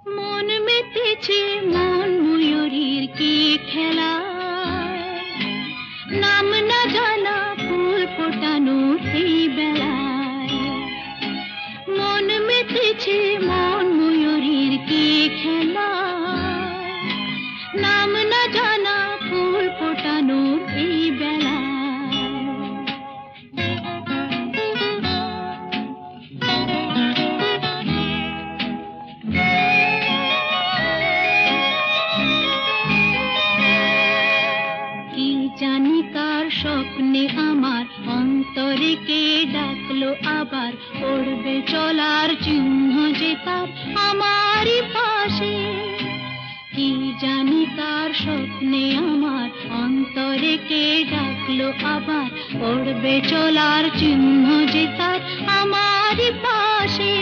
মন মেতেছে মন ময়ূরীর কি খেলায়, নাম না জানা ফুল ফোটানোর এই বেলায়। মন মেতেছে মন ময়ূরীর কি খেলায়, নাম না জানা ফুল ফোটানোর এই বেলায়। কি জানি কার স্বপ্নে আমার অন্তরে কে ডাকলো আবার, পড়বে চলার চিহ্ন যে তার আমারই পাশে। কি জানি কার স্বপ্নে আমার অন্তরে কে ডাকলো আবার, পড়বে চলার চিহ্ন যে তার আমারই পাশে।